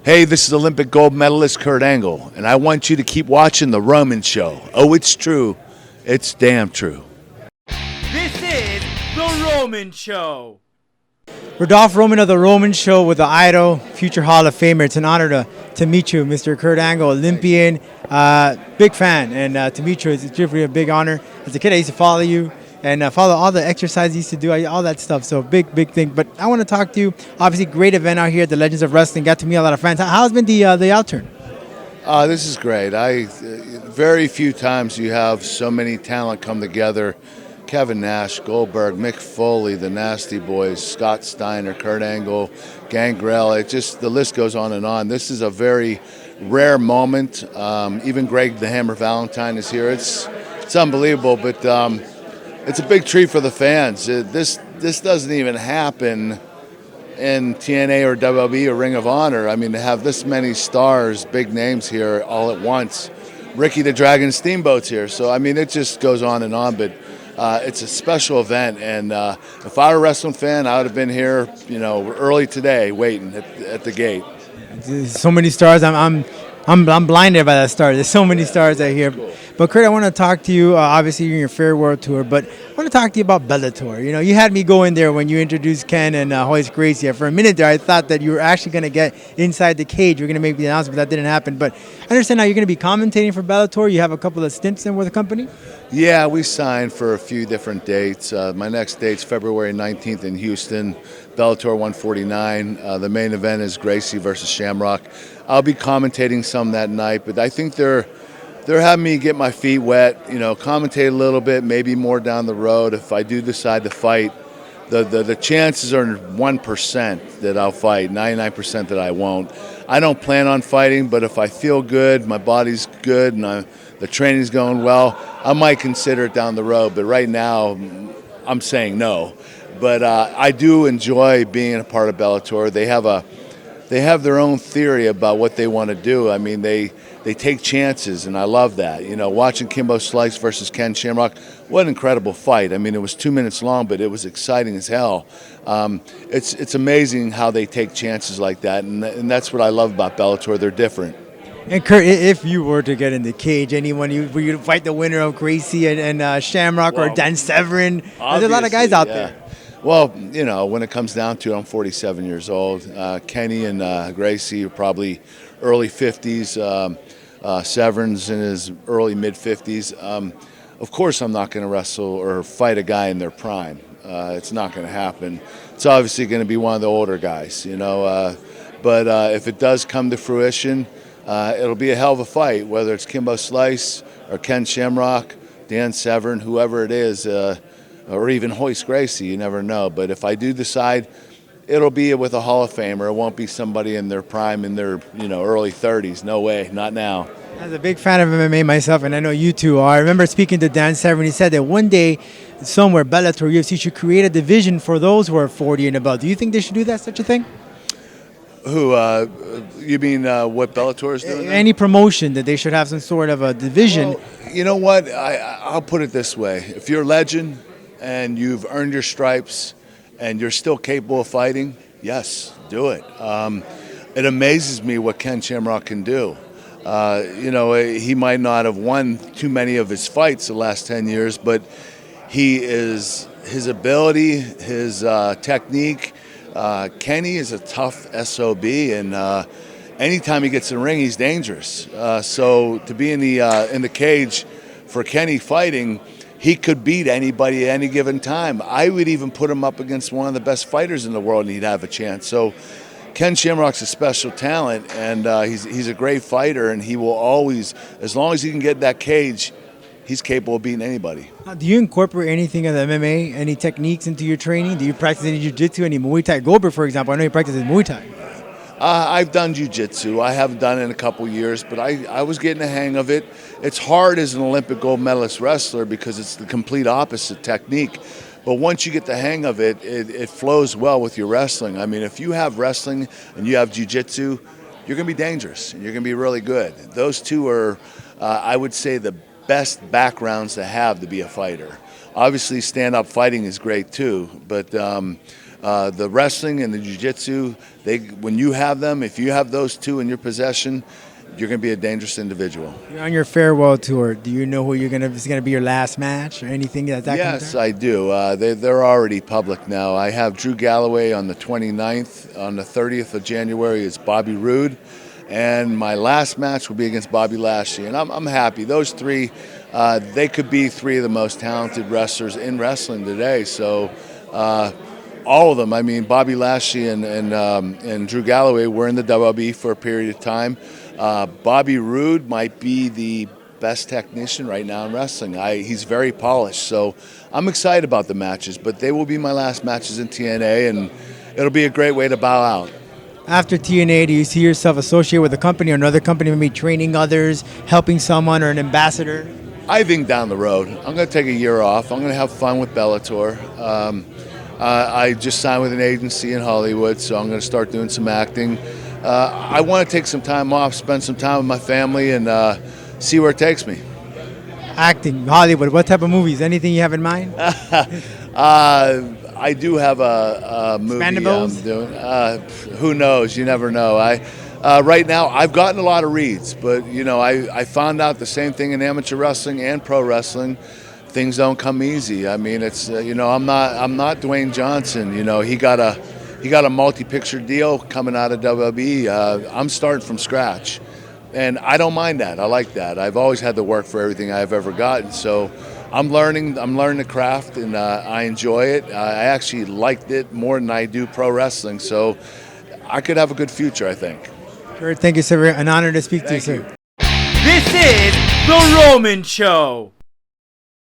Hey, this is Olympic gold medalist Kurt Angle, and I want you to keep watching The Roman Show. Oh, it's true. It's damn true. This is The Roman Show. Rodolph Roman of The Roman Show with the Idol, future Hall of Famer. It's an honor to meet you, Mr. Kurt Angle, Olympian, big fan. And to meet you, it's really a big honor. As a kid, I used to follow you and follow all the exercises you used to do, all that stuff. So big thing. But I want to talk to you. Obviously, great event out here at the Legends of Wrestling. Got to meet a lot of fans. How's been the outturn? This is great. Very few times you have so many talent come together. Kevin Nash, Goldberg, Mick Foley, the Nasty Boys, Scott Steiner, Kurt Angle, Gangrel. The list goes on and on. This is a very rare moment. Even Greg the Hammer Valentine is here. It's unbelievable, but it's a big treat for the fans. This doesn't even happen in TNA or WWE or Ring of Honor. I mean, to have this many stars, big names here all at once. Ricky the Dragon Steamboat's here. So, I mean, it just goes on and on, but it's a special event. And if I were a wrestling fan, I would have been here, early today waiting at the gate. So many stars. I'm blinded by that star. There's so many stars out here. Cool. But Kurt, I want to talk to you. Obviously, you're in your Fair World Tour, but I want to talk to you about Bellator. You had me go in there when you introduced Ken and Royce Gracie. For a minute there, I thought that you were actually going to get inside the cage. You were going to make the announcement, but that didn't happen. But I understand now you're going to be commentating for Bellator. You have a couple of stints in with the company. Yeah, we signed for a few different dates. My next date's February 19th in Houston, Bellator 149. The main event is Gracie versus Shamrock. I'll be commentating some that night, but I think they're having me get my feet wet, commentate a little bit, maybe more down the road. If I do decide to fight, the chances are 1% that I'll fight, 99% that I won't. I don't plan on fighting, but if I feel good, my body's good, and the training's going well, I might consider it down the road. But right now, I'm saying no. But I do enjoy being a part of Bellator. They have their own theory about what they want to do. I mean, they take chances, and I love that. Watching Kimbo Slice versus Ken Shamrock, what an incredible fight. I mean, it was 2 minutes long, but it was exciting as hell. It's amazing how they take chances like that, and that's what I love about Bellator. They're different. And Kurt, if you were to get in the cage, were you to fight the winner of Gracie and Shamrock or Dan Severn? There's a lot of guys out there. Well, when it comes down to it, I'm 47 years old. Kenny and Gracie are probably early 50s. Severn's in his early mid-50s. Of course I'm not going to wrestle or fight a guy in their prime. It's not going to happen. It's obviously going to be one of the older guys, But if it does come to fruition, it'll be a hell of a fight, whether it's Kimbo Slice or Ken Shamrock, Dan Severn, whoever it is, or even Royce Gracie, you never know. But if I do decide, it'll be with a Hall of Famer. It won't be somebody in their prime in their early 30s. No way, not now. As a big fan of MMA myself, and I know you two are, I remember speaking to Dan Severn. He said that one day, somewhere, Bellator, UFC should create a division for those who are 40 and above. Do you think they should do that, such a thing? Who, you mean what Bellator is doing? Any promotion, that they should have some sort of a division. Well, you know what? I'll put it this way. If you're a legend and you've earned your stripes and you're still capable of fighting, yes, do it. It amazes me what Ken Shamrock can do. He might not have won too many of his fights the last 10 years, but his ability, his technique. Kenny is a tough SOB, and anytime he gets in the ring, he's dangerous. So to be in the cage for Kenny fighting, he could beat anybody at any given time. I would even put him up against one of the best fighters in the world, and he'd have a chance. So Ken Shamrock's a special talent, and he's a great fighter, and he will always, as long as he can get in that cage, he's capable of beating anybody. Do you incorporate anything of the MMA, any techniques into your training? Do you practice any jiu-jitsu, any Muay Thai? Goldberg, for example, I know he practices Muay Thai. I've done jiu-jitsu. I haven't done it in a couple years, but I was getting the hang of it. It's hard as an Olympic gold medalist wrestler because it's the complete opposite technique. But once you get the hang of it, it flows well with your wrestling. I mean, if you have wrestling and you have jiu-jitsu, you're going to be dangerous and you're going to be really good. Those two are, I would say, the best backgrounds to have to be a fighter. Obviously, stand-up fighting is great too, but The wrestling and the jiu-jitsu, when you have them, if you have those two in your possession, you're going to be a dangerous individual. You're on your farewell tour. Do you know who is going to be your last match or anything that Yes, I do. They're already public now. I have Drew Galloway on the 29th. On the 30th of January is Bobby Roode. And my last match will be against Bobby Lashley. And I'm happy. Those three, they could be three of the most talented wrestlers in wrestling today. So all of them. I mean, Bobby Lashley and Drew Galloway were in the WWE for a period of time. Bobby Roode might be the best technician right now in wrestling. He's very polished, so I'm excited about the matches, but they will be my last matches in TNA, and it'll be a great way to bow out. After TNA, do you see yourself associated with a company or another company, maybe training others, helping someone, or an ambassador? I think down the road. I'm going to take a year off. I'm going to have fun with Bellator. I just signed with an agency in Hollywood, so I'm going to start doing some acting. I want to take some time off, spend some time with my family, and see where it takes me. Acting, Hollywood, what type of movies? Anything you have in mind? I do have a movie I'm doing. Who knows? You never know. Right now, I've gotten a lot of reads, but I found out the same thing in amateur wrestling and pro wrestling. Things don't come easy. I mean, it's I'm not Dwayne Johnson. He got a multi-picture deal coming out of WWE. I'm starting from scratch, and I don't mind that. I like that. I've always had to work for everything I've ever gotten, so I'm learning the craft, and I enjoy it. I actually liked it more than I do pro wrestling, so I could have a good future, I think. Sure, thank you, sir. An honor to speak to you, sir. This is The Roman Show.